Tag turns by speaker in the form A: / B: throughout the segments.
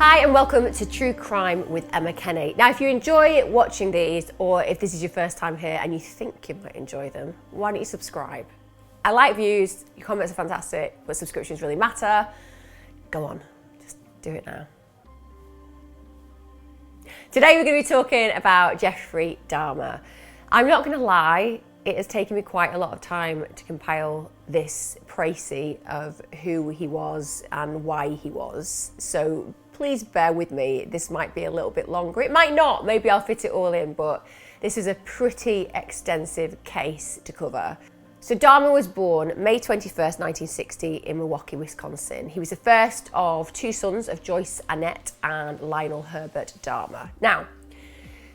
A: Hi and welcome to True Crime with Emma Kenny. Now if you enjoy watching these, or if this is your first time here and you think you might enjoy them, why don't you subscribe? I like views, your comments are fantastic, but subscriptions really matter. Go on, just do it now. Today we're going to be talking about Jeffrey Dahmer. I'm not going to lie, it has taken me quite a lot of time to compile this précis of who he was and why he was. So please bear with me, this might be a little bit longer. It might not, maybe I'll fit it all in, but this is a pretty extensive case to cover. So Dahmer was born May 21st, 1960 in Milwaukee, Wisconsin. He was the first of two sons of Joyce Annette and Lionel Herbert Dahmer. Now,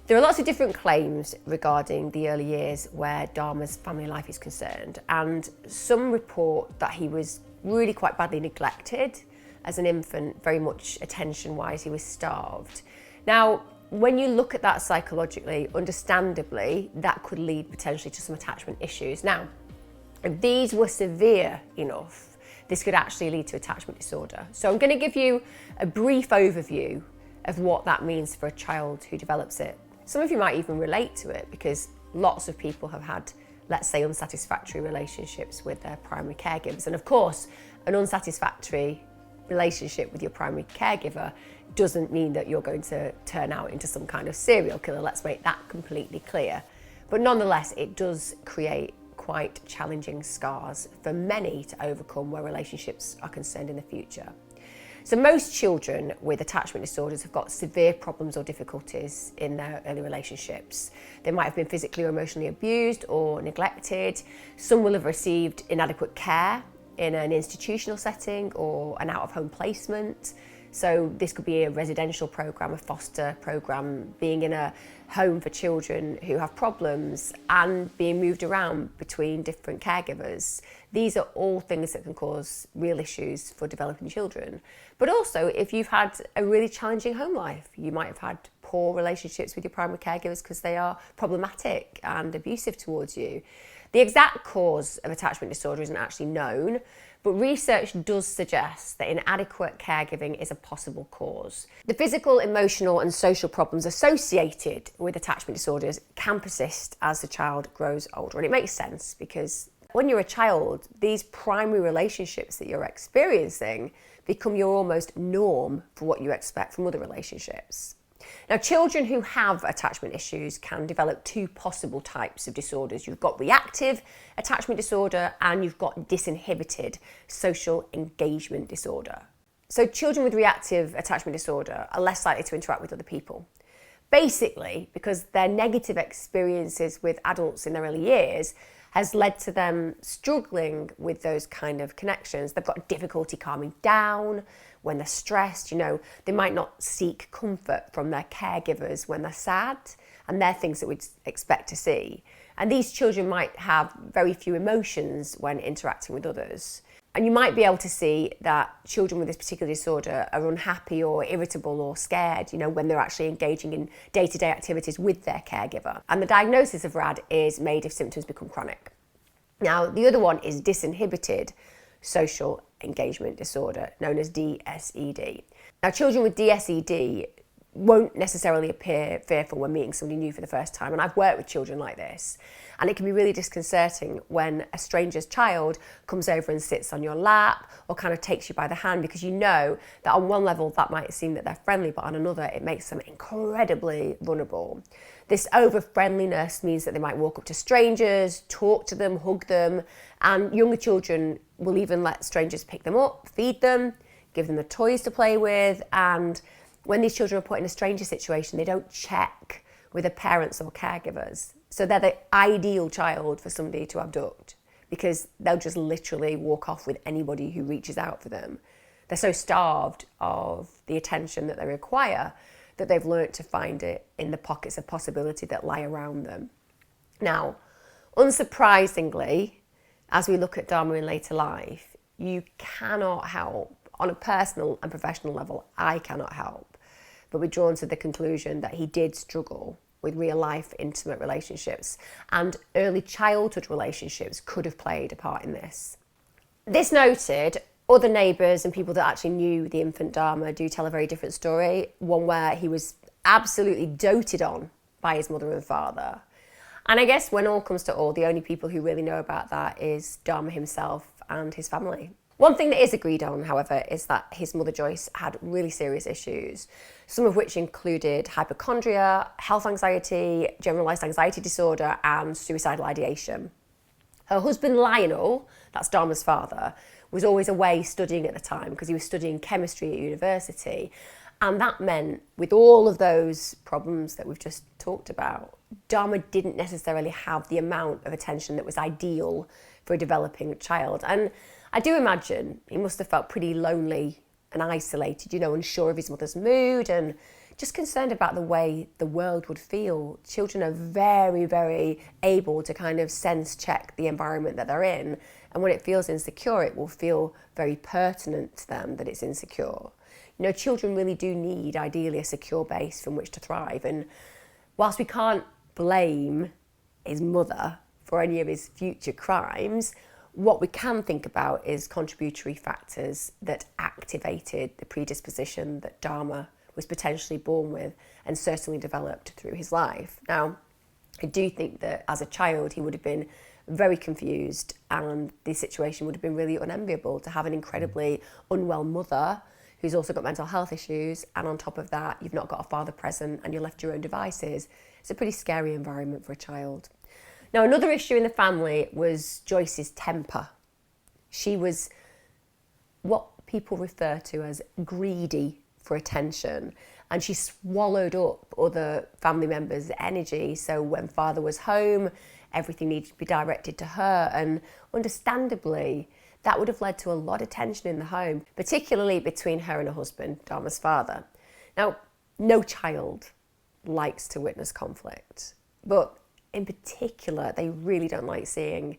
A: there are lots of different claims regarding the early years where Dahmer's family life is concerned, and some report that he was really quite badly neglected as an infant, very much attention-wise, he was starved. Now, when you look at that psychologically, understandably, that could lead potentially to some attachment issues. Now, if these were severe enough, this could actually lead to attachment disorder. So I'm going to give you a brief overview of what that means for a child who develops it. Some of you might even relate to it because lots of people have had, let's say, unsatisfactory relationships with their primary caregivers. And of course, an unsatisfactory relationship with your primary caregiver doesn't mean that you're going to turn out into some kind of serial killer. Let's make that completely clear. But nonetheless, it does create quite challenging scars for many to overcome where relationships are concerned in the future. So most children with attachment disorders have got severe problems or difficulties in their early relationships. They might have been physically or emotionally abused or neglected. Some will have received inadequate care in an institutional setting or an out-of-home placement. So this could be a residential program, a foster program, being in a home for children who have problems and being moved around between different caregivers. These are all things that can cause real issues for developing children. But also, if you've had a really challenging home life, you might have had poor relationships with your primary caregivers because they are problematic and abusive towards you. The exact cause of attachment disorder isn't actually known, but research does suggest that inadequate caregiving is a possible cause. The physical, emotional and social problems associated with attachment disorders can persist as the child grows older. And it makes sense because when you're a child, these primary relationships that you're experiencing become your almost norm for what you expect from other relationships. Now, children who have attachment issues can develop two possible types of disorders. You've got reactive attachment disorder and you've got disinhibited social engagement disorder. So children with reactive attachment disorder are less likely to interact with other people. Basically, because their negative experiences with adults in their early years has led to them struggling with those kind of connections. They've got difficulty calming down when they're stressed. They might not seek comfort from their caregivers when they're sad, and they're things that we'd expect to see. And these children might have very few emotions when interacting with others. And you might be able to see that children with this particular disorder are unhappy or irritable or scared, when they're actually engaging in day-to-day activities with their caregiver. And the diagnosis of RAD is made if symptoms become chronic. Now, the other one is disinhibited social engagement disorder, known as DSED. Now, children with DSED won't necessarily appear fearful when meeting somebody new for the first time. And I've worked with children like this. And it can be really disconcerting when a stranger's child comes over and sits on your lap or kind of takes you by the hand, because you know that on one level that might seem that they're friendly, but on another it makes them incredibly vulnerable. This over-friendliness means that they might walk up to strangers, talk to them, hug them, and younger children will even let strangers pick them up, feed them, give them the toys to play with. And when these children are put in a stranger situation, they don't check with their parents or caregivers. So they're the ideal child for somebody to abduct, because they'll just literally walk off with anybody who reaches out for them. They're so starved of the attention that they require that they've learnt to find it in the pockets of possibility that lie around them. Now, unsurprisingly, as we look at Dahmer in later life, you cannot help, on a personal and professional level, I cannot help but be drawn to the conclusion that he did struggle with real-life intimate relationships, and early childhood relationships could have played a part in this. This noted, Other neighbours and people that actually knew the infant Dahmer do tell a very different story, one where he was absolutely doted on by his mother and father. And I guess when all comes to all, the only people who really know about that is Dahmer himself and his family. One thing that is agreed on, however, is that his mother Joyce had really serious issues, some of which included hypochondria, health anxiety, generalised anxiety disorder, and suicidal ideation. Her husband Lionel, that's Dahmer's father, was always away studying at the time because he was studying chemistry at university. And that meant, with all of those problems that we've just talked about, Dahmer didn't necessarily have the amount of attention that was ideal for a developing child. And I do imagine he must have felt pretty lonely and isolated, unsure of his mother's mood and just concerned about the way the world would feel. Children are very, very able to kind of sense check the environment that they're in. And when it feels insecure, it will feel very pertinent to them that it's insecure. Children really do need, ideally, a secure base from which to thrive. And whilst we can't blame his mother for any of his future crimes, what we can think about is contributory factors that activated the predisposition that Dahmer was potentially born with and certainly developed through his life. Now, I do think that as a child he would have been very confused, and the situation would have been really unenviable to have an incredibly unwell mother who's also got mental health issues, and on top of that you've not got a father present and you're left to your own devices. It's a pretty scary environment for a child. Now, another issue in the family was Joyce's temper. She was what people refer to as greedy for attention, and she swallowed up other family members' energy. So when father was home, everything needed to be directed to her, and understandably, that would have led to a lot of tension in the home, particularly between her and her husband, Dahmer's father. Now, no child likes to witness conflict, but in particular, they really don't like seeing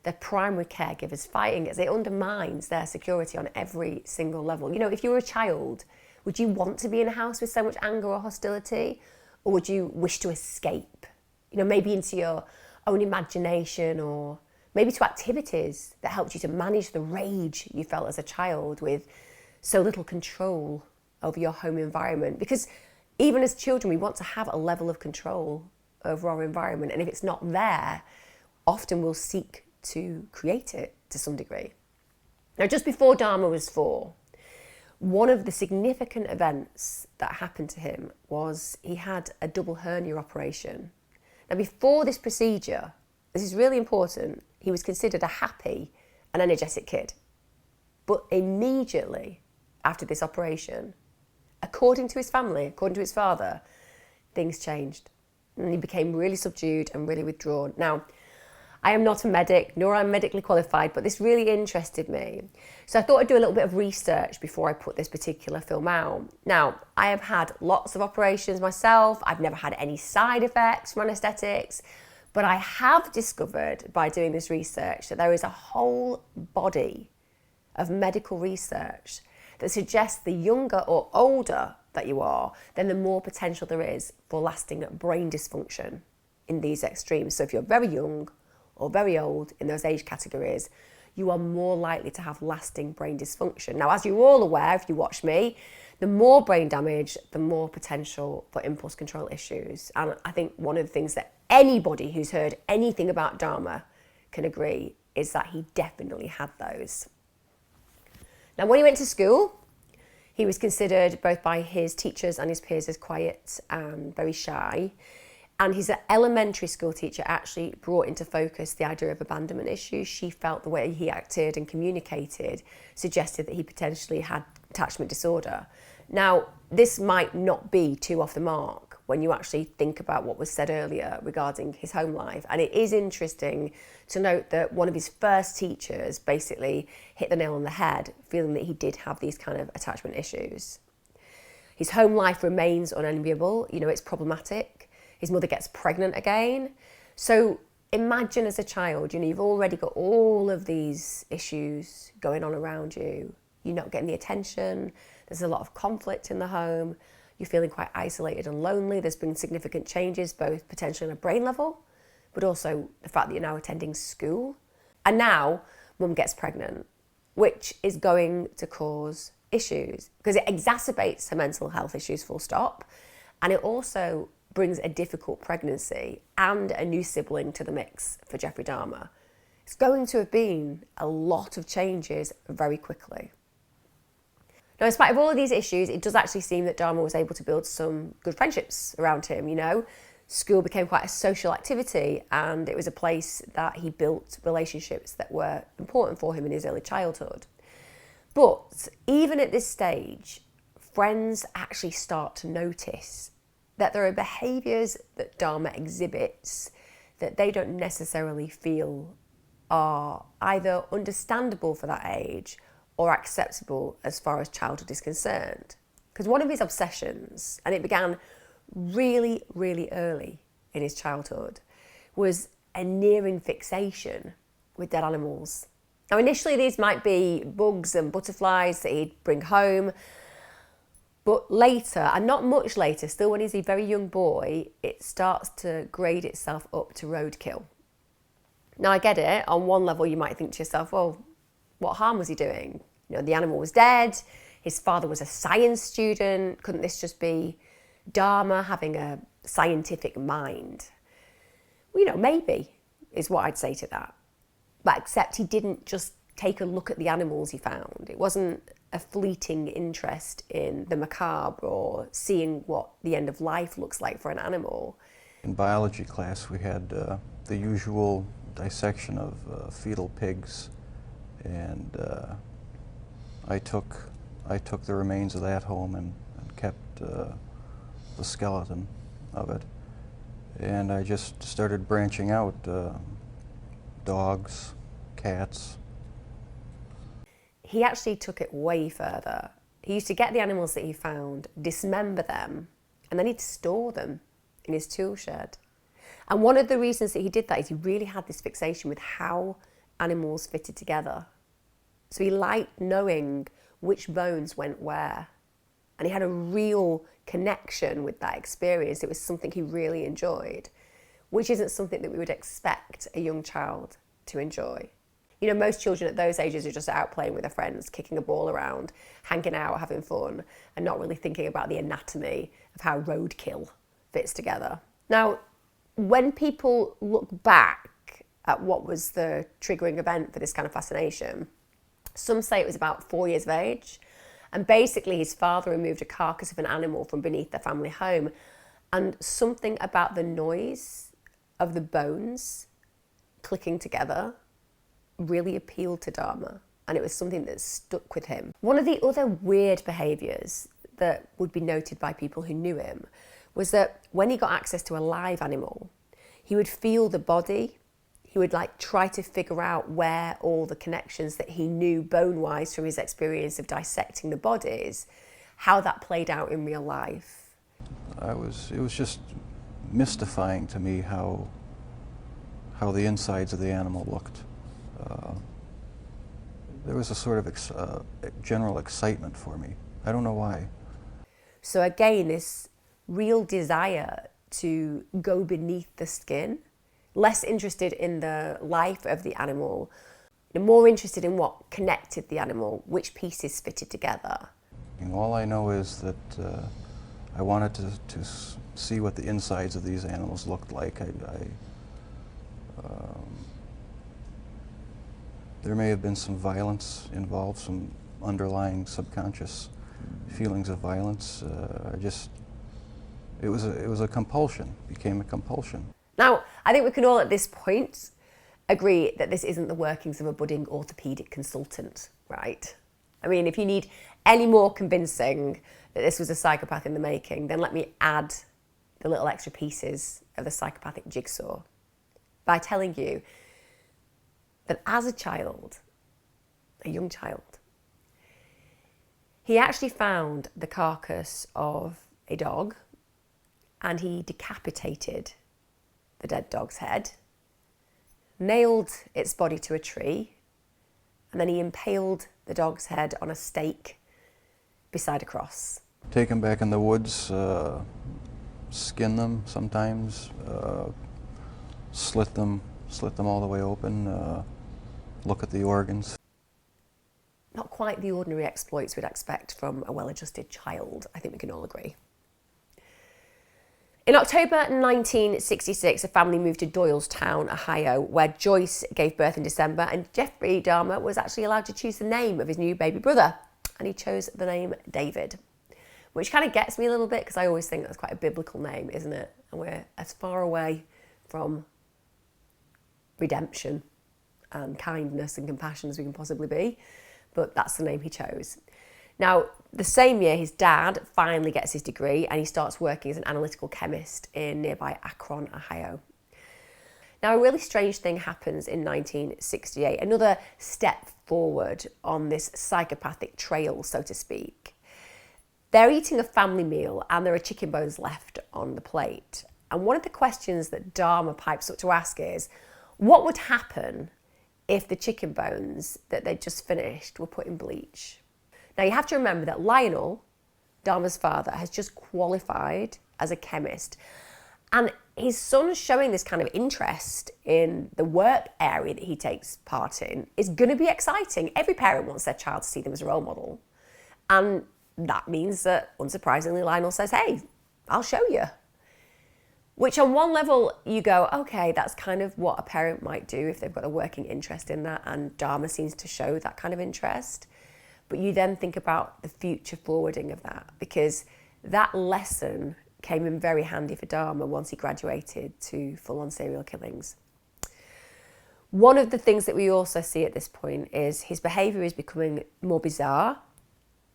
A: their primary caregivers fighting, as it undermines their security on every single level. If you were a child, would you want to be in a house with so much anger or hostility? Or would you wish to escape? Maybe into your own imagination, or maybe to activities that helped you to manage the rage you felt as a child with so little control over your home environment. Because even as children, we want to have a level of control over our environment, and if it's not there, often we'll seek to create it to some degree. Now, just before Dahmer was 4, one of the significant events that happened to him was he had a double hernia operation. Now, before this procedure, this is really important, he was considered a happy and energetic kid. But immediately after this operation, according to his family, according to his father, things changed. And he became really subdued and really withdrawn. Now, I am not a medic, nor am I medically qualified, but this really interested me. So I thought I'd do a little bit of research before I put this particular film out. Now, I have had lots of operations myself. I've never had any side effects from anaesthetics, but I have discovered by doing this research that there is a whole body of medical research that suggests the younger or older that you are, then the more potential there is for lasting brain dysfunction in these extremes. So if you're very young or very old in those age categories, you are more likely to have lasting brain dysfunction. Now, as you're all aware, if you watch me, the more brain damage, the more potential for impulse control issues. And I think one of the things that anybody who's heard anything about Dahmer can agree is that he definitely had those. Now, when he went to school, he was considered both by his teachers and his peers as quiet and very shy. And his elementary school teacher actually brought into focus the idea of abandonment issues. She felt the way he acted and communicated suggested that he potentially had attachment disorder. Now, this might not be too off the mark when you actually think about what was said earlier regarding his home life. And it is interesting to note that one of his first teachers basically hit the nail on the head, feeling that he did have these kind of attachment issues. His home life remains unenviable. It's problematic. His mother gets pregnant again. So imagine as a child, you've already got all of these issues going on around you. You're not getting the attention. There's a lot of conflict in the home. You're feeling quite isolated and lonely. There's been significant changes, both potentially on a brain level, but also the fact that you're now attending school. And now mum gets pregnant. which is going to cause issues because it exacerbates her mental health issues, full stop. And it also brings a difficult pregnancy and a new sibling to the mix for Jeffrey Dahmer. It's going to have been a lot of changes very quickly. Now, in spite of all of these issues, it does actually seem that Dahmer was able to build some good friendships around him, you know. School became quite a social activity, and it was a place that he built relationships that were important for him in his early childhood. But even at this stage, friends actually start to notice that there are behaviours that Dahmer exhibits that they don't necessarily feel are either understandable for that age or acceptable as far as childhood is concerned. Because one of his obsessions, and it began really, really early in his childhood, was a nearing fixation with dead animals. Now, initially these might be bugs and butterflies that he'd bring home, but later, and not much later, still when he's a very young boy, it starts to grade itself up to roadkill. Now, I get it. On one level, you might think to yourself, well, what harm was he doing? You know, the animal was dead. His father was a science student. Couldn't this just be Dahmer having a scientific mind? Well, you know, maybe is what I'd say to that. But except he didn't just take a look at the animals he found. It wasn't a fleeting interest in the macabre or seeing what the end of life looks like for an animal.
B: In biology class, we had the usual dissection of fetal pigs, and I took the remains of that home and kept the skeleton of it, and I just started branching out dogs, cats.
A: He actually took it way further. He used to get the animals that he found, dismember them, and then he'd store them in his tool shed. And one of the reasons that he did that is he really had this fixation with how animals fitted together. So he liked knowing which bones went where. And he had a real connection with that experience. It was something he really enjoyed, which isn't something that we would expect a young child to enjoy. You know, most children at those ages are just out playing with their friends, kicking a ball around, hanging out, having fun, and not really thinking about the anatomy of how roadkill fits together. Now, when people look back at what was the triggering event for this kind of fascination, some say it was about 4 years of age. And basically his father removed a carcass of an animal from beneath their family home, and something about the noise of the bones clicking together really appealed to Dahmer, and it was something that stuck with him. One of the other weird behaviours that would be noted by people who knew him was that when he got access to a live animal, he would feel the body. He would try to figure out where all the connections that he knew bone-wise from his experience of dissecting the bodies, how that played out in real life.
B: It was just mystifying to me how the insides of the animal looked. There was a sort of general excitement for me. I don't know why.
A: So again, this real desire to go beneath the skin, less interested in the life of the animal, more interested in what connected the animal, which pieces fitted together.
B: And all I know is that I wanted to see what the insides of these animals looked like. There may have been some violence involved, some underlying subconscious feelings of violence. It was a compulsion, became a compulsion.
A: Now, I think we can all at this point agree that this isn't the workings of a budding orthopaedic consultant, right? I mean, if you need any more convincing that this was a psychopath in the making, then let me add the little extra pieces of the psychopathic jigsaw by telling you that as a child, a young child, he actually found the carcass of a dog and he decapitated the dead dog's head, nailed its body to a tree, and then he impaled the dog's head on a stake beside a cross.
B: Take them back in the woods, skin them sometimes, slit them all the way open, look at the organs.
A: not quite the ordinary exploits we'd expect from a well-adjusted child, I think we can all agree. In October 1966, a family moved to Doylestown, Ohio, where Joyce gave birth in December, and Jeffrey Dahmer was actually allowed to choose the name of his new baby brother, and he chose the name David, which kind of gets me a little bit because I always think that's quite a biblical name, isn't it? And we're as far away from redemption and kindness and compassion as we can possibly be, but that's the name he chose. Now, the same year, his dad finally gets his degree and he starts working as an analytical chemist in nearby Akron, Ohio. Now, a really strange thing happens in 1968, another step forward on this psychopathic trail, so to speak. They're eating a family meal and there are chicken bones left on the plate. And one of the questions that Dahmer pipes up to ask is, what would happen if the chicken bones that they'd just finished were put in bleach? Now, you have to remember that Lionel, Dahmer's father, has just qualified as a chemist. And his son showing this kind of interest in the work area that he takes part in is going to be exciting. Every parent wants their child to see them as a role model. And that means that, unsurprisingly, Lionel says, hey, I'll show you. Which on one level, you go, okay, that's kind of what a parent might do if they've got a working interest in that. And Dahmer seems to show that kind of interest. But you then think about the future forwarding of that, because that lesson came in very handy for Dahmer once he graduated to full-on serial killings. One of the things that we also see at this point is his behaviour is becoming more bizarre.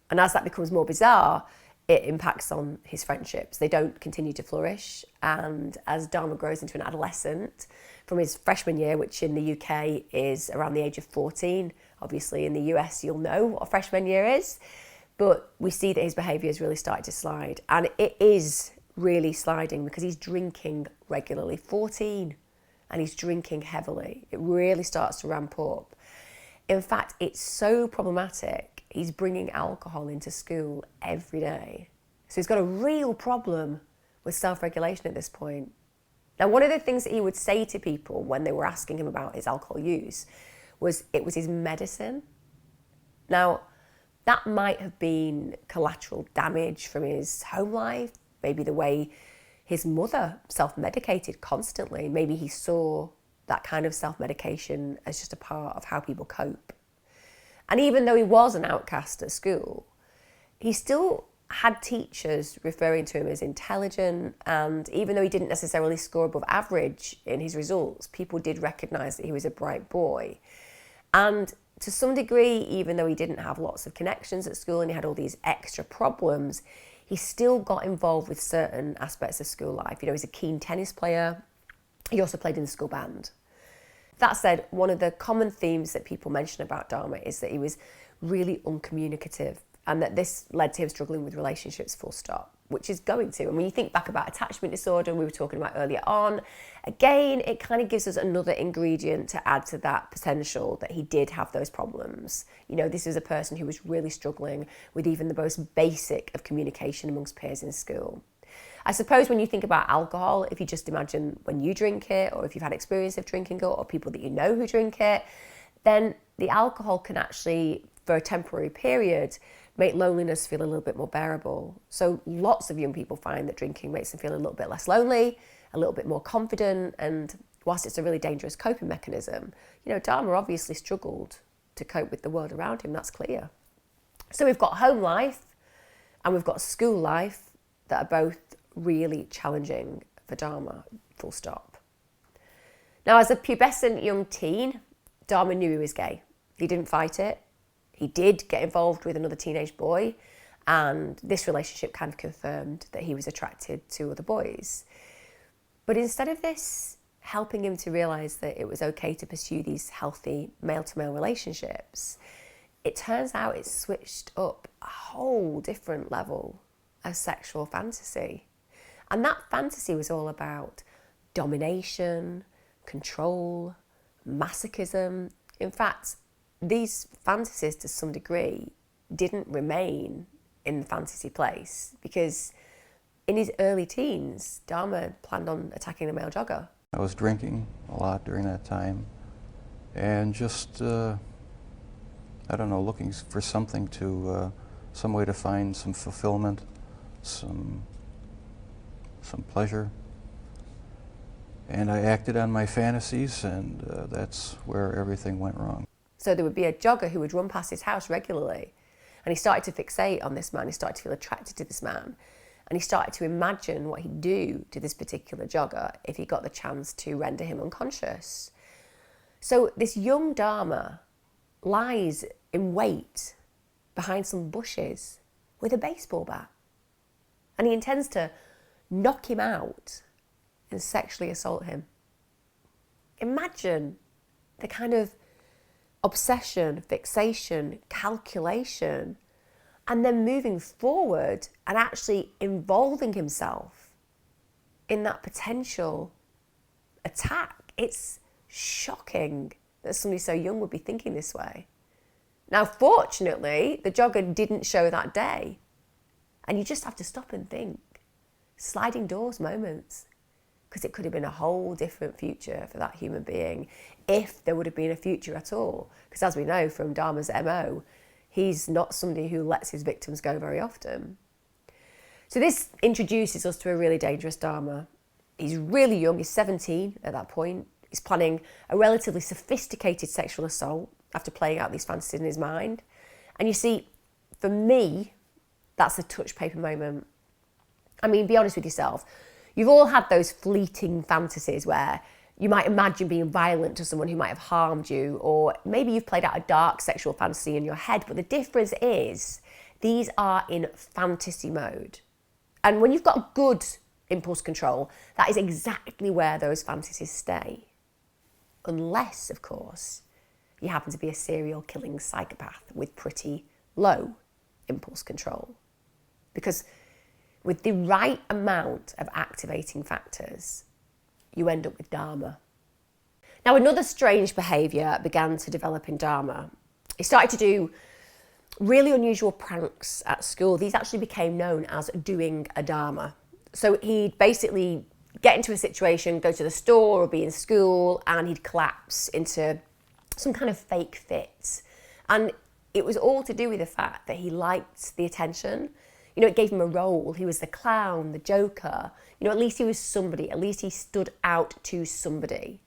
A: And as that becomes more bizarre, it impacts on his friendships. They don't continue to flourish. And as Dahmer grows into an adolescent, from his freshman year, which in the UK is around the age of 14, obviously in the US you'll know what a freshman year is, but we see that his behaviour has really started to slide. And it is really sliding because he's drinking regularly, 14, and he's drinking heavily. It really starts to ramp up. In fact, it's so problematic, he's bringing alcohol into school every day. So he's got a real problem with self-regulation at this point. Now, one of the things that he would say to people when they were asking him about his alcohol use was it was his medicine. Now, that might have been collateral damage from his home life, maybe the way his mother self-medicated constantly. Maybe he saw that kind of self-medication as just a part of how people cope. And even though he was an outcast at school, he still had teachers referring to him as intelligent, and even though he didn't necessarily score above average in his results, people did recognise that he was a bright boy. And to some degree, even though he didn't have lots of connections at school and he had all these extra problems, he still got involved with certain aspects of school life. You know, he's a keen tennis player. He also played in the school band. That said, one of the common themes that people mention about Dahmer is that he was really uncommunicative, and that this led to him struggling with relationships full stop, which is going to. And when you think back about attachment disorder, we were talking about earlier on, again, it kind of gives us another ingredient to add to that potential that he did have those problems. You know, this is a person who was really struggling with even the most basic of communication amongst peers in school. I suppose when you think about alcohol, if you just imagine when you drink it, or if you've had experience of drinking it, or people that you know who drink it, then the alcohol can actually, for a temporary period, make loneliness feel a little bit more bearable. So lots of young people find that drinking makes them feel a little bit less lonely, a little bit more confident, and whilst it's a really dangerous coping mechanism, you know, Dahmer obviously struggled to cope with the world around him, that's clear. So we've got home life and we've got school life that are both really challenging for Dahmer, full stop. Now, as a pubescent young teen, Dahmer knew he was gay. He didn't fight it. He did get involved with another teenage boy, and this relationship kind of confirmed that he was attracted to other boys. But instead of this helping him to realise that it was okay to pursue these healthy male-to-male relationships, it turns out it switched up a whole different level of sexual fantasy. And that fantasy was all about domination, control, masochism. In fact, these fantasies, to some degree, didn't remain in the fantasy place, because in his early teens, Dahmer planned on attacking a male jogger.
B: I was drinking a lot during that time, and just, I I don't know, looking for something to, some way to find some fulfillment, some pleasure. And I acted on my fantasies, and that's where everything went wrong.
A: So there would be a jogger who would run past his house regularly, and he started to fixate on this man, he started to feel attracted to this man, and he started to imagine what he'd do to this particular jogger if he got the chance to render him unconscious. So this young Dahmer lies in wait behind some bushes with a baseball bat, and he intends to knock him out and sexually assault him. Imagine the kind of obsession, fixation, calculation, and then moving forward and actually involving himself in that potential attack. It's shocking that somebody so young would be thinking this way. Now, fortunately, the jogger didn't show that day, and you just have to stop and think. Sliding doors moments, because it could have been a whole different future for that human being if there would have been a future at all. Because as we know from Dahmer's MO, he's not somebody who lets his victims go very often. So this introduces us to a really dangerous Dahmer. He's really young, he's 17 at that point. He's planning a relatively sophisticated sexual assault after playing out these fantasies in his mind. And you see, for me, that's a touch paper moment. I mean, be honest with yourself. You've all had those fleeting fantasies where you might imagine being violent to someone who might have harmed you, or maybe you've played out a dark sexual fantasy in your head, but the difference is these are in fantasy mode. And when you've got good impulse control, that is exactly where those fantasies stay. Unless, of course, you happen to be a serial killing psychopath with pretty low impulse control. Because with the right amount of activating factors, you end up with Dahmer. Now, another strange behaviour began to develop in Dahmer. He started to do really unusual pranks at school. These actually became known as doing a Dahmer. So he'd basically get into a situation, go to the store or be in school, and he'd collapse into some kind of fake fit. And it was all to do with the fact that he liked the attention. You know, it gave him a role. He was the clown, the joker. You know, at least he was somebody. At least he stood out to somebody.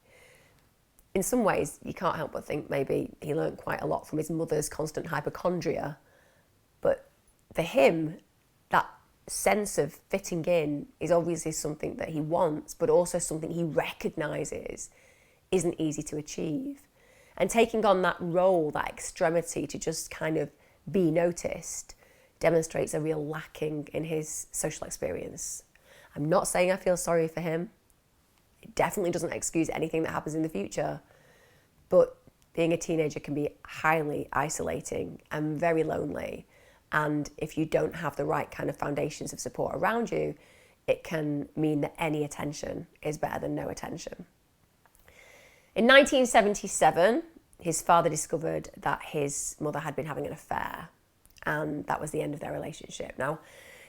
A: In some ways, you can't help but think maybe he learned quite a lot from his mother's constant hypochondria. But for him, that sense of fitting in is obviously something that he wants, but also something he recognises isn't easy to achieve. And taking on that role, that extremity to just kind of be noticed, demonstrates a real lacking in his social experience. I'm not saying I feel sorry for him. It definitely doesn't excuse anything that happens in the future. But being a teenager can be highly isolating and very lonely. And if you don't have the right kind of foundations of support around you, it can mean that any attention is better than no attention. In 1977, his father discovered that his mother had been having an affair, and that was the end of their relationship. Now,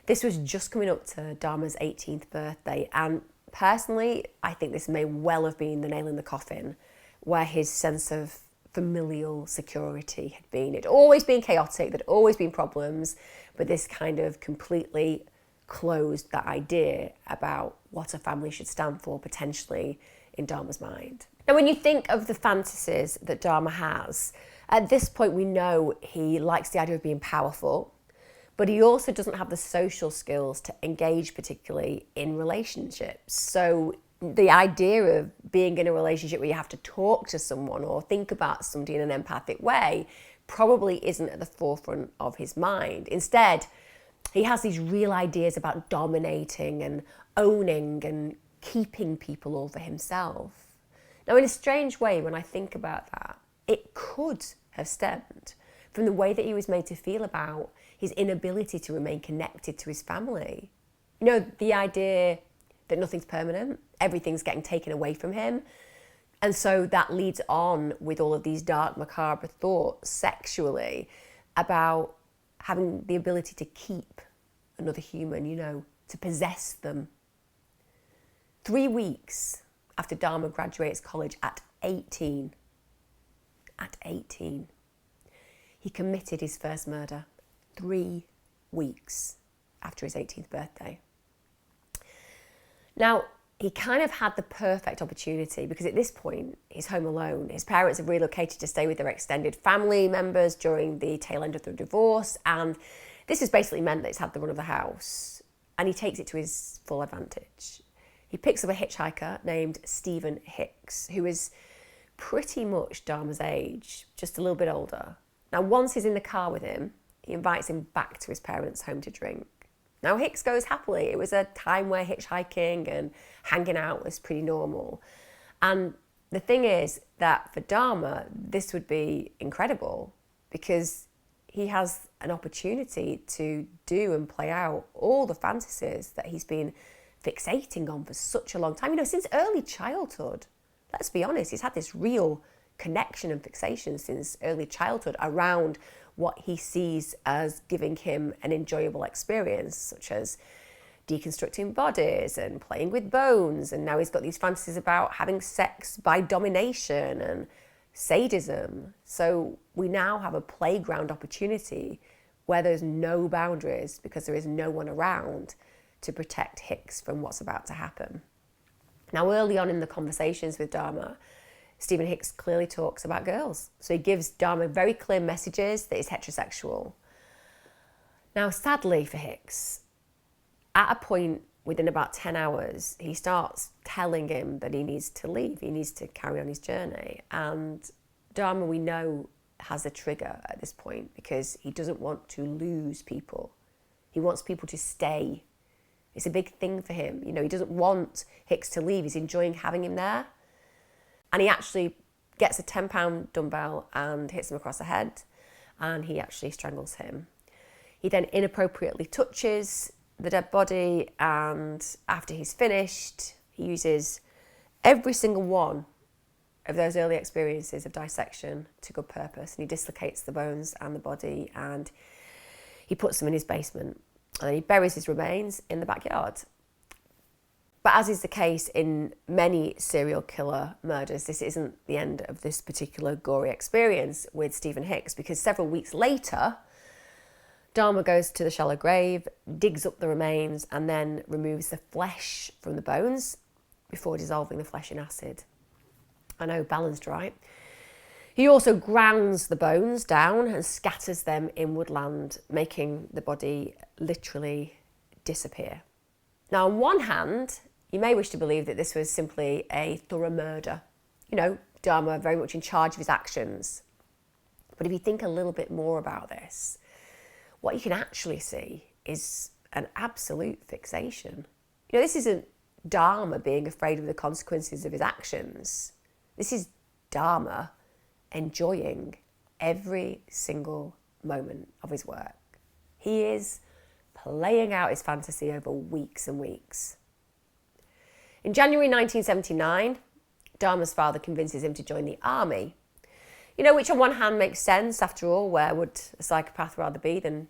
A: this was just coming up to Dahmer's 18th birthday, and personally, I think this may well have been the nail in the coffin, where his sense of familial security had been. It'd always been chaotic, there'd always been problems, but this kind of completely closed that idea about what a family should stand for, potentially, in Dahmer's mind. Now, when you think of the fantasies that Dahmer has, at this point we know he likes the idea of being powerful, but he also doesn't have the social skills to engage particularly in relationships. So the idea of being in a relationship where you have to talk to someone or think about somebody in an empathic way probably isn't at the forefront of his mind. Instead, he has these real ideas about dominating and owning and keeping people over himself. Now, in a strange way, when I think about that, it could have stemmed from the way that he was made to feel about his inability to remain connected to his family. You know, the idea that nothing's permanent, everything's getting taken away from him. And so that leads on with all of these dark, macabre thoughts sexually about having the ability to keep another human, you know, to possess them. 3 weeks after Dahmer graduates college at 18, he committed his first murder 3 weeks after his 18th birthday. Now, he kind of had the perfect opportunity because at this point, he's home alone. His parents have relocated to stay with their extended family members during the tail end of the divorce, and this has basically meant that he's had the run of the house, and he takes it to his full advantage. He picks up a hitchhiker named Stephen Hicks, who is pretty much Dahmer's age, just a little bit older. Now, once he's in the car with him, he invites him back to his parents' home to drink. Now, Hicks goes happily. It was a time where hitchhiking and hanging out was pretty normal. And the thing is that for Dahmer, this would be incredible because he has an opportunity to do and play out all the fantasies that he's been fixating on for such a long time. You know, since early childhood. Let's be honest, he's had this real connection and fixation since early childhood around what he sees as giving him an enjoyable experience, such as deconstructing bodies and playing with bones. And now he's got these fantasies about having sex by domination and sadism. So we now have a playground opportunity where there's no boundaries because there is no one around to protect Hicks from what's about to happen. Now, early on in the conversations with Dahmer, Stephen Hicks clearly talks about girls. So he gives Dahmer very clear messages that he's heterosexual. Now, sadly for Hicks, at a point within about 10 hours, he starts telling him that he needs to leave. He needs to carry on his journey. And Dahmer, we know, has a trigger at this point because he doesn't want to lose people. He wants people to stay. It's a big thing for him. You know, he doesn't want Hicks to leave. He's enjoying having him there. And he actually gets a 10-pound dumbbell and hits him across the head, and he actually strangles him. He then inappropriately touches the dead body, and after he's finished, he uses every single one of those early experiences of dissection to good purpose, and he dislocates the bones and the body, and he puts them in his basement, and then he buries his remains in the backyard. But as is the case in many serial killer murders, this isn't the end of this particular gory experience with Stephen Hicks, because several weeks later, Dahmer goes to the shallow grave, digs up the remains, and then removes the flesh from the bones before dissolving the flesh in acid. I know, balanced, right? He also grounds the bones down and scatters them in woodland, making the body literally disappear. Now, on one hand, you may wish to believe that this was simply a thorough murder. You know, Dahmer very much in charge of his actions. But if you think a little bit more about this, what you can actually see is an absolute fixation. You know, this isn't Dahmer being afraid of the consequences of his actions. This is Dahmer enjoying every single moment of his work. He is playing out his fantasy over weeks and weeks. In January 1979, Dahmer's father convinces him to join the army. You know, which on one hand makes sense. After all, where would a psychopath rather be than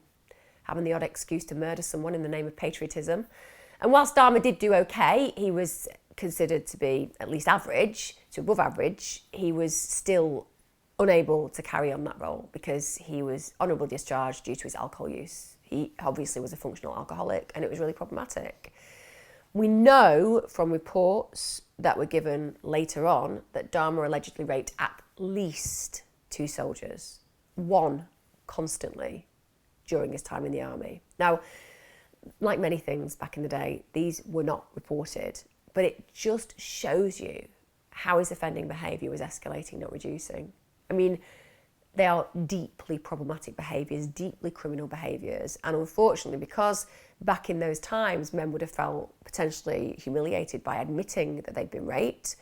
A: having the odd excuse to murder someone in the name of patriotism? And whilst Dahmer did do okay, he was considered to be at least average to above average. He was still unable to carry on that role because he was honourable discharge due to his alcohol use. He obviously was a functional alcoholic, and it was really problematic. We know from reports that were given later on that Dahmer allegedly raped at least 2 soldiers, 1 constantly during his time in the army. Now, like many things back in the day, these were not reported, but it just shows you how his offending behaviour was escalating, not reducing. I mean, they are deeply problematic behaviours, deeply criminal behaviours, and unfortunately, because back in those times, men would have felt potentially humiliated by admitting that they'd been raped,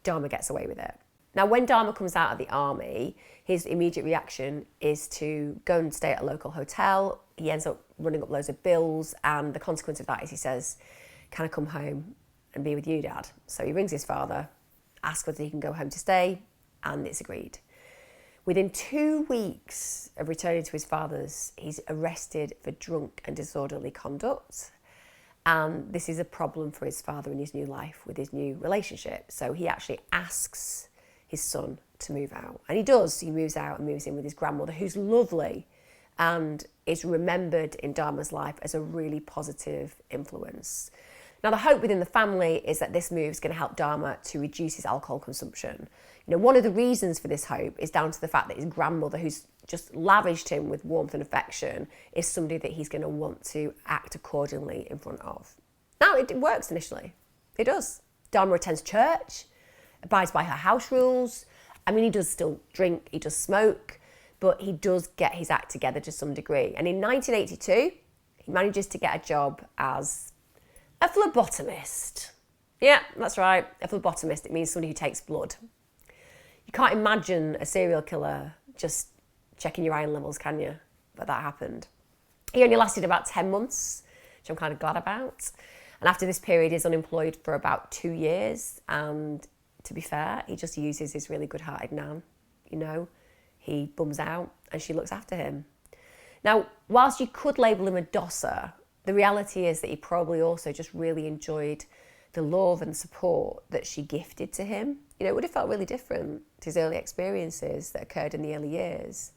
A: Dahmer gets away with it. Now, when Dahmer comes out of the army, his immediate reaction is to go and stay at a local hotel. He ends up running up loads of bills, and the consequence of that is he says, "Can I come home and be with you, Dad?" So he rings his father, asks whether he can go home to stay, and it's agreed. Within 2 weeks of returning to his father's, he's arrested for drunk and disorderly conduct. And this is a problem for his father in his new life with his new relationship. So he actually asks his son to move out. And he does. He moves out and moves in with his grandmother, who's lovely and is remembered in Dahmer's life as a really positive influence. Now, the hope within the family is that this move is going to help Dahmer to reduce his alcohol consumption. You know, one of the reasons for this hope is down to the fact that his grandmother, who's just lavished him with warmth and affection, is somebody that he's going to want to act accordingly in front of. Now, it works initially. It does. Dahmer attends church, abides by her house rules. I mean, he does still drink, he does smoke, but he does get his act together to some degree. And in 1982, he manages to get a job as a phlebotomist. Yeah, that's right, a phlebotomist. It means somebody who takes blood. You can't imagine a serial killer just checking your iron levels, can you? But that happened. He only lasted about 10 months, which I'm kind of glad about. And after this period, he's unemployed for about 2 years. And to be fair, he just uses his really good-hearted nan. You know, he bums out and she looks after him. Now, whilst you could label him a dosser, the reality is that he probably also just really enjoyed the love and support that she gifted to him. You know, it would have felt really different to his early experiences that occurred in the early years.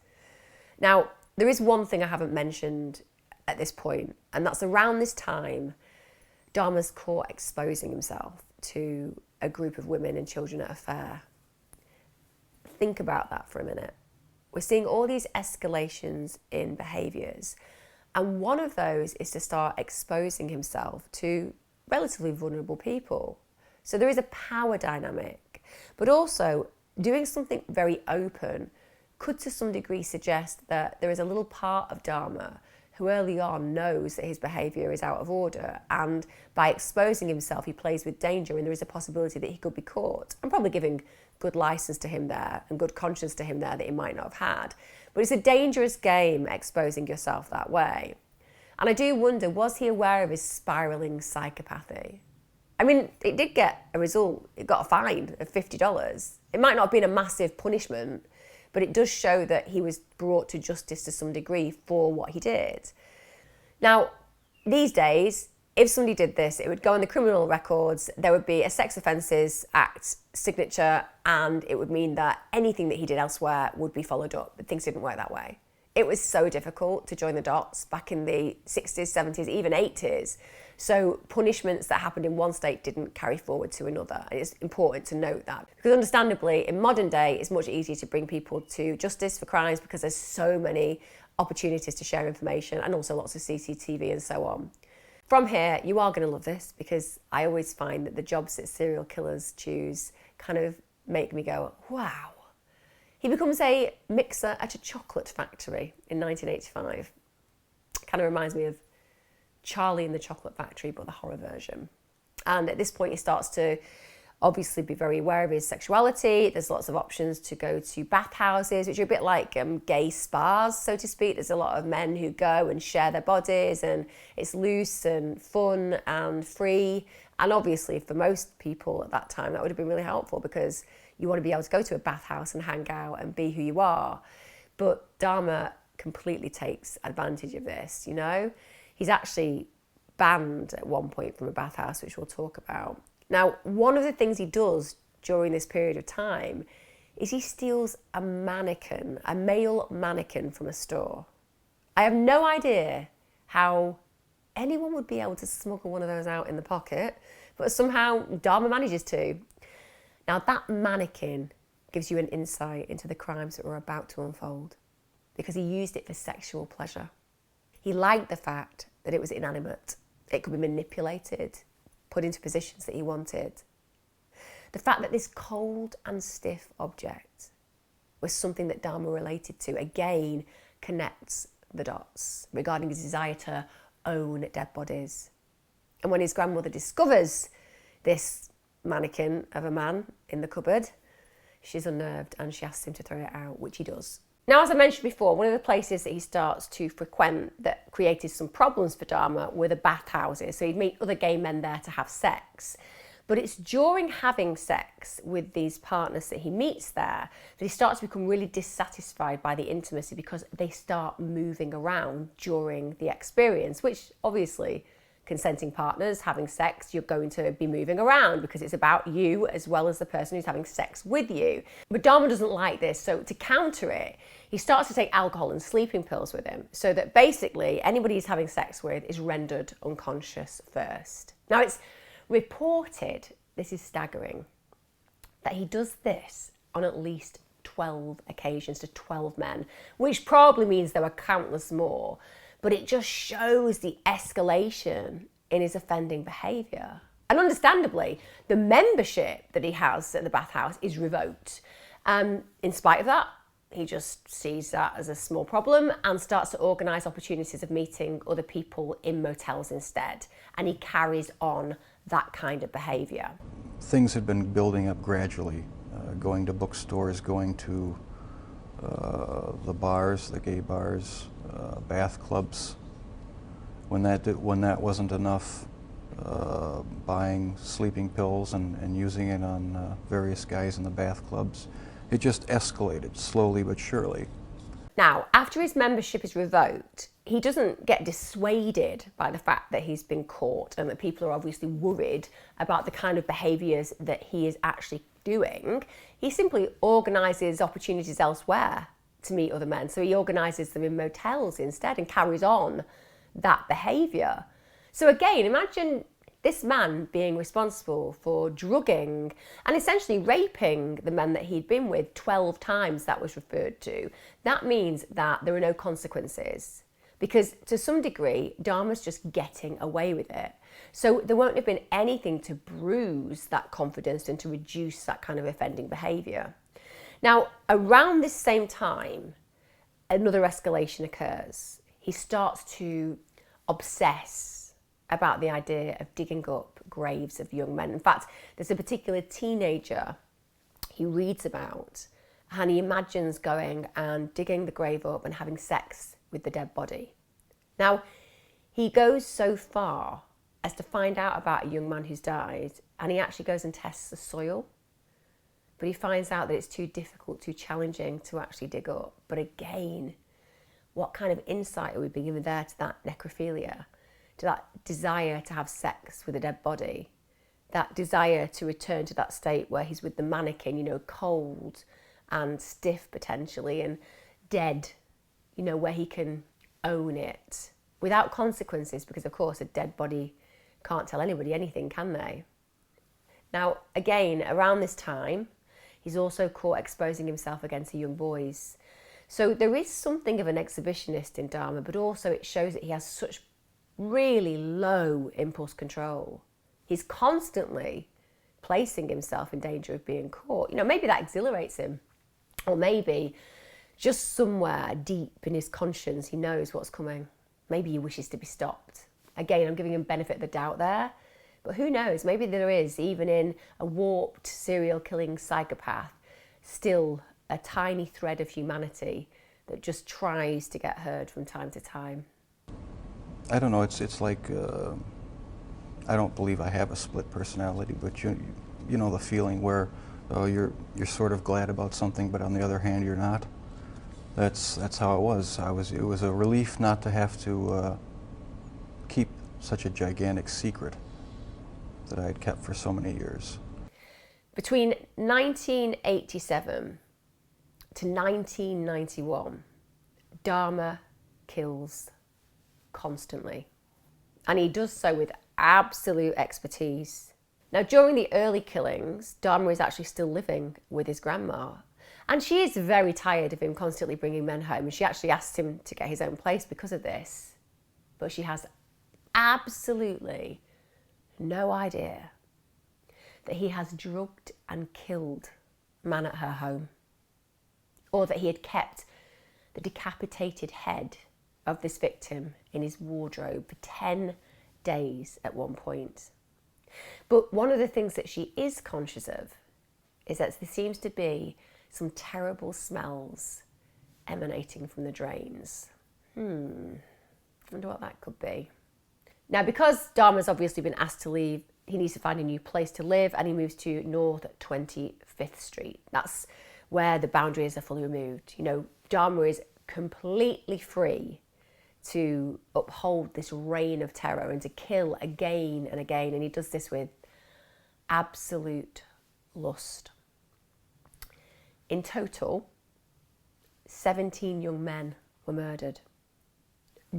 A: Now, there is one thing I haven't mentioned at this point, and that's around this time, Dahmer's caught exposing himself to a group of women and children at a fair. Think about that for a minute. We're seeing all these escalations in behaviours, and one of those is to start exposing himself to relatively vulnerable people. So there is a power dynamic, but also doing something very open could to some degree suggest that there is a little part of Dahmer who early on knows that his behaviour is out of order, and by exposing himself he plays with danger, and there is a possibility that he could be caught. I'm probably giving good licence to him there and good conscience to him there that he might not have had. But it's a dangerous game exposing yourself that way. And I do wonder, was he aware of his spiralling psychopathy? I mean, it did get a result. It got a fine of $50. It might not have been a massive punishment, but it does show that he was brought to justice to some degree for what he did. Now, these days, if somebody did this, it would go on the criminal records, there would be a Sex Offences Act signature, and it would mean that anything that he did elsewhere would be followed up. But things didn't work that way. It was so difficult to join the dots back in the 60s, 70s, even 80s. So punishments that happened in one state didn't carry forward to another. And it's important to note that. Because understandably, in modern day, it's much easier to bring people to justice for crimes because there's so many opportunities to share information and also lots of CCTV and so on. From here, you are going to love this because I always find that the jobs that serial killers choose kind of make me go, wow. He becomes a mixer at a chocolate factory in 1985. Kind of reminds me of Charlie in the Chocolate Factory, but the horror version. And at this point, he starts to obviously be very aware of his sexuality. There's lots of options to go to bathhouses, which are a bit like gay spas, so to speak. There's a lot of men who go and share their bodies, and it's loose and fun and free. And obviously, for most people at that time, that would have been really helpful because you want to be able to go to a bathhouse and hang out and be who you are. But Dahmer completely takes advantage of this, you know? He's actually banned at one point from a bathhouse, which we'll talk about. Now, one of the things he does during this period of time is he steals a mannequin, a male mannequin from a store. I have no idea how anyone would be able to smuggle one of those out in the pocket, but somehow Dahmer manages to. Now, that mannequin gives you an insight into the crimes that were about to unfold because he used it for sexual pleasure. He liked the fact that it was inanimate. It could be manipulated, put into positions that he wanted. The fact that this cold and stiff object was something that Dahmer related to, again, connects the dots regarding his desire to own dead bodies. And when his grandmother discovers this mannequin of a man in the cupboard, she's unnerved and she asks him to throw it out, which he does. Now, as I mentioned before, one of the places that he starts to frequent that created some problems for Dahmer were the bathhouses. So he'd meet other gay men there to have sex. But it's during having sex with these partners that he meets there that he starts to become really dissatisfied by the intimacy because they start moving around during the experience, which obviously consenting partners having sex, you're going to be moving around because it's about you as well as the person who's having sex with you. But Dahmer doesn't like this, so to counter it, he starts to take alcohol and sleeping pills with him so that basically anybody he's having sex with is rendered unconscious first. Now it's reported, this is staggering, that he does this on at least 12 occasions to 12 men, which probably means there were countless more, but it just shows the escalation in his offending behaviour. And understandably, the membership that he has at the bathhouse is revoked. In spite of that, he just sees that as a small problem and starts to organise opportunities of meeting other people in motels instead. And he carries on that kind of behaviour.
B: Things had been building up gradually, going to bookstores, going to the bars, the gay bars, bath clubs. When that wasn't enough, buying sleeping pills and using it on various guys in the bath clubs. It just escalated slowly but surely.
A: Now, after his membership is revoked, he doesn't get dissuaded by the fact that he's been caught and that people are obviously worried about the kind of behaviours that he is actually doing. He simply organises opportunities elsewhere to meet other men. So he organises them in motels instead and carries on that behaviour. So again, imagine this man being responsible for drugging and essentially raping the men that he'd been with 12 times, that was referred to. That means that there are no consequences because to some degree, Dahmer's just getting away with it. So there won't have been anything to bruise that confidence and to reduce that kind of offending behaviour. Now, around this same time, another escalation occurs. He starts to obsess about the idea of digging up graves of young men. In fact, there's a particular teenager he reads about and he imagines going and digging the grave up and having sex with the dead body. Now, he goes so far as to find out about a young man who's died and he actually goes and tests the soil. But he finds out that it's too difficult, too challenging to actually dig up. But again, what kind of insight are we being given there to that necrophilia? To that desire to have sex with a dead body, that desire to return to that state where he's with the mannequin, you know, cold and stiff potentially and dead, you know, where he can own it without consequences because, of course, a dead body can't tell anybody anything, can they? Now, again, around this time, he's also caught exposing himself again to young boys. So there is something of an exhibitionist in Dahmer, but also it shows that he has such really low impulse control. He's constantly placing himself in danger of being caught. You know, maybe that exhilarates him. Or maybe just somewhere deep in his conscience, he knows what's coming. Maybe he wishes to be stopped. Again, I'm giving him benefit of the doubt there. But who knows? Maybe there is, even in a warped serial killing psychopath, still a tiny thread of humanity that just tries to get heard from time to time.
B: I don't know, it's like, I don't believe I have a split personality, but you know the feeling where you're sort of glad about something, but on the other hand you're not. That's how it was. It was a relief not to have to keep such a gigantic secret that I had kept for so many years.
A: Between 1987 to 1991, Dahmer kills constantly. And he does so with absolute expertise. Now, during the early killings, Dahmer is actually still living with his grandma. And she is very tired of him constantly bringing men home. And she actually asks him to get his own place because of this. But she has absolutely no idea that he has drugged and killed a man at her home. Or that he had kept the decapitated head of this victim in his wardrobe for 10 days at one point. But one of the things that she is conscious of is that there seems to be some terrible smells emanating from the drains. I wonder what that could be. Now, because Dahmer's obviously been asked to leave, he needs to find a new place to live and he moves to North 25th Street. That's where the boundaries are fully removed. You know, Dahmer is completely free to uphold this reign of terror and to kill again and again. And he does this with absolute lust. In total, 17 young men were murdered.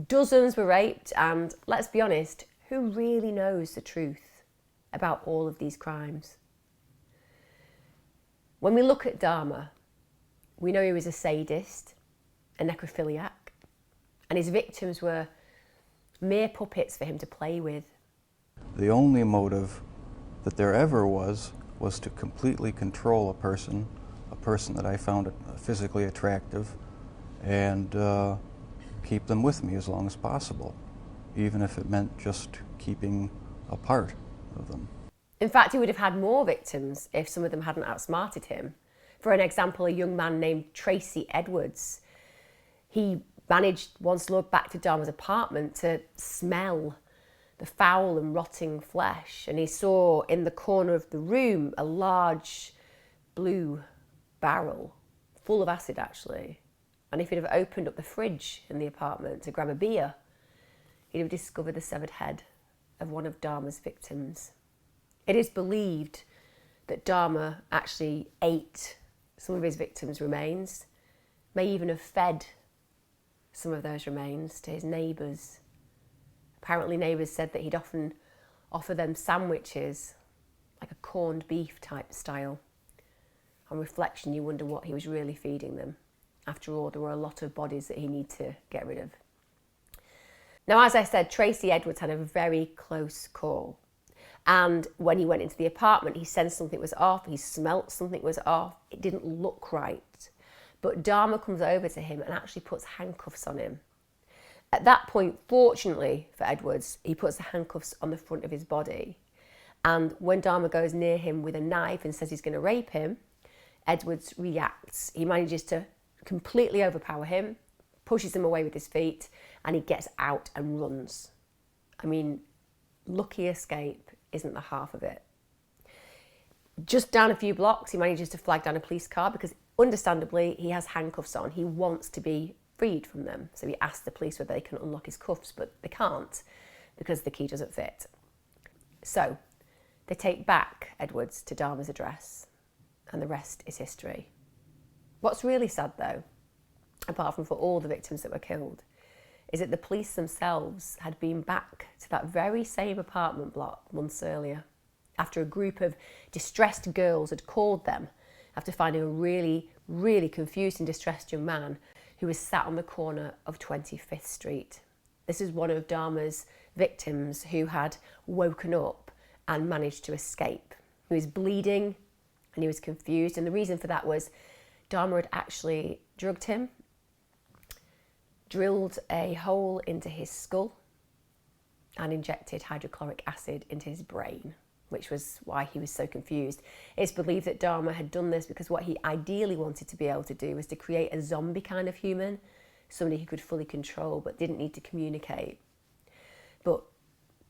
A: Dozens were raped, and let's be honest, who really knows the truth about all of these crimes? When we look at Dahmer, we know he was a sadist, a necrophiliac, and his victims were mere puppets for him to play with.
B: The only motive that there ever was to completely control a person that I found physically attractive, and keep them with me as long as possible, even if it meant just keeping a part of them.
A: In fact, he would have had more victims if some of them hadn't outsmarted him. For an example, a young man named Tracy Edwards. He managed, once lured back to Dahmer's apartment, to smell the foul and rotting flesh, and he saw in the corner of the room a large blue barrel, full of acid actually. And if he'd have opened up the fridge in the apartment to grab a beer, he'd have discovered the severed head of one of Dahmer's victims. It is believed that Dahmer actually ate some of his victims' remains, may even have fed some of those remains to his neighbours. Apparently neighbours said that he'd often offer them sandwiches, like a corned beef type style. On reflection, you wonder what he was really feeding them. After all, there were a lot of bodies that he needed to get rid of. Now, as I said, Tracy Edwards had a very close call. And when he went into the apartment, he sensed something was off, he smelt something was off, it didn't look right. But Dahmer comes over to him and actually puts handcuffs on him. At that point, fortunately for Edwards, he puts the handcuffs on the front of his body. And when Dahmer goes near him with a knife and says he's going to rape him, Edwards reacts. He manages to completely overpower him, pushes him away with his feet, and he gets out and runs. I mean, lucky escape isn't the half of it. Just down a few blocks, he manages to flag down a police car because, understandably, he has handcuffs on. He wants to be freed from them. So he asks the police whether they can unlock his cuffs, but they can't because the key doesn't fit. So they take back Edwards to Dahmer's address, and the rest is history. What's really sad, though, apart from for all the victims that were killed, is that the police themselves had been back to that very same apartment block months earlier, after a group of distressed girls had called them after finding a really, really confused and distressed young man who was sat on the corner of 25th Street. This is one of Dahmer's victims who had woken up and managed to escape. He was bleeding and he was confused, and the reason for that was Dahmer had actually drugged him, drilled a hole into his skull, and injected hydrochloric acid into his brain, which was why he was so confused. It's believed that Dahmer had done this because what he ideally wanted to be able to do was to create a zombie kind of human, somebody he could fully control but didn't need to communicate. But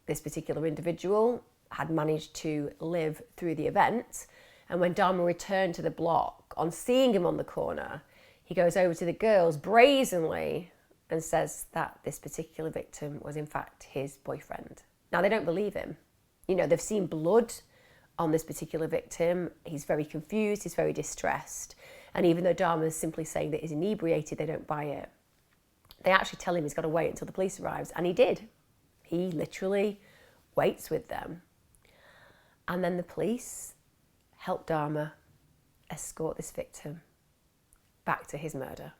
A: this particular individual had managed to live through the event, and when Dahmer returned to the block, on seeing him on the corner, he goes over to the girls brazenly and says that this particular victim was in fact his boyfriend. Now, they don't believe him. You know, they've seen blood on this particular victim. He's very confused, he's very distressed. And even though Dahmer is simply saying that he's inebriated, they don't buy it. They actually tell him he's got to wait until the police arrives, and he did. He literally waits with them. And then the police help Dahmer escort this victim back to his murder.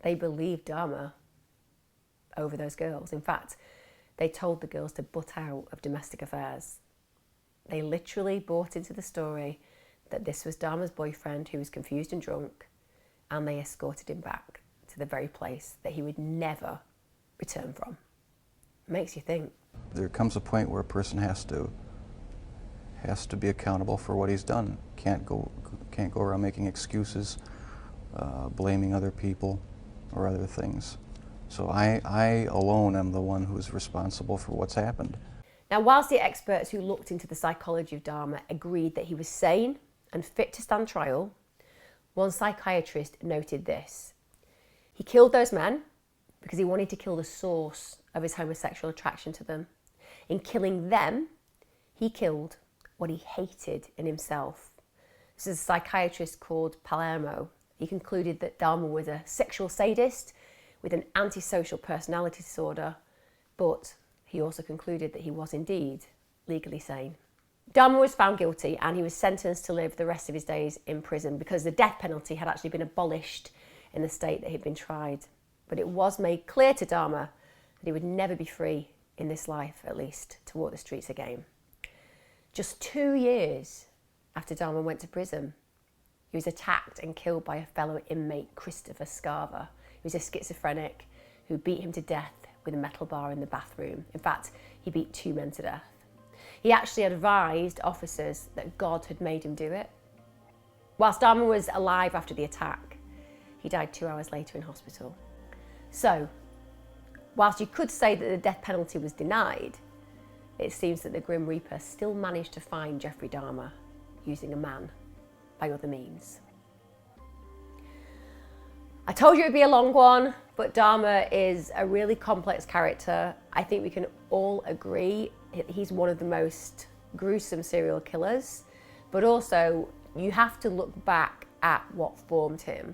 A: They believed Dahmer over those girls. In fact, they told the girls to butt out of domestic affairs. They literally bought into the story that this was Dahmer's boyfriend who was confused and drunk, and they escorted him back to the very place that he would never return from. It makes you think.
B: There comes a point where a person has to be accountable for what he's done. Can't go around making excuses, blaming other people or other things. So I alone am the one who's responsible for what's happened.
A: Now, whilst the experts who looked into the psychology of Dahmer agreed that he was sane and fit to stand trial, one psychiatrist noted this: he killed those men because he wanted to kill the source of his homosexual attraction to them. In killing them, he killed what he hated in himself. This is a psychiatrist called Palermo. He concluded that Dahmer was a sexual sadist with an antisocial personality disorder, but he also concluded that he was indeed legally sane. Dahmer was found guilty and he was sentenced to live the rest of his days in prison because the death penalty had actually been abolished in the state that he'd been tried. But it was made clear to Dahmer that he would never be free in this life, at least, to walk the streets again. Just 2 years after Dahmer went to prison, he was attacked and killed by a fellow inmate, Christopher Scarver, who was a schizophrenic who beat him to death with a metal bar in the bathroom. In fact, he beat 2 men to death. He actually advised officers that God had made him do it. Whilst Dahmer was alive after the attack, he died 2 hours later in hospital. So, whilst you could say that the death penalty was denied, it seems that the Grim Reaper still managed to find Jeffrey Dahmer using a man by other means. I told you it would be a long one, but Dahmer is a really complex character. I think we can all agree he's one of the most gruesome serial killers, but also you have to look back at what formed him.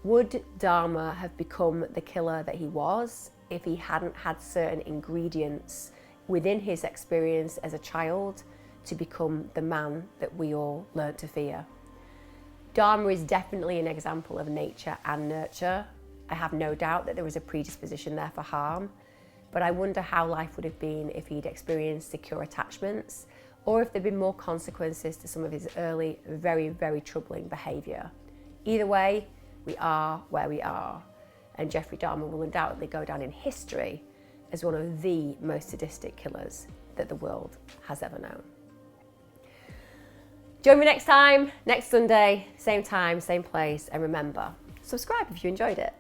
A: Would Dahmer have become the killer that he was if he hadn't had certain ingredients within his experience as a child to become the man that we all learnt to fear? Dahmer is definitely an example of nature and nurture. I have no doubt that there was a predisposition there for harm, but I wonder how life would have been if he'd experienced secure attachments, or if there'd been more consequences to some of his early, very, very troubling behaviour. Either way, we are where we are, and Jeffrey Dahmer will undoubtedly go down in history as one of the most sadistic killers that the world has ever known. Join me next time, next Sunday, same time, same place, and remember, subscribe if you enjoyed it.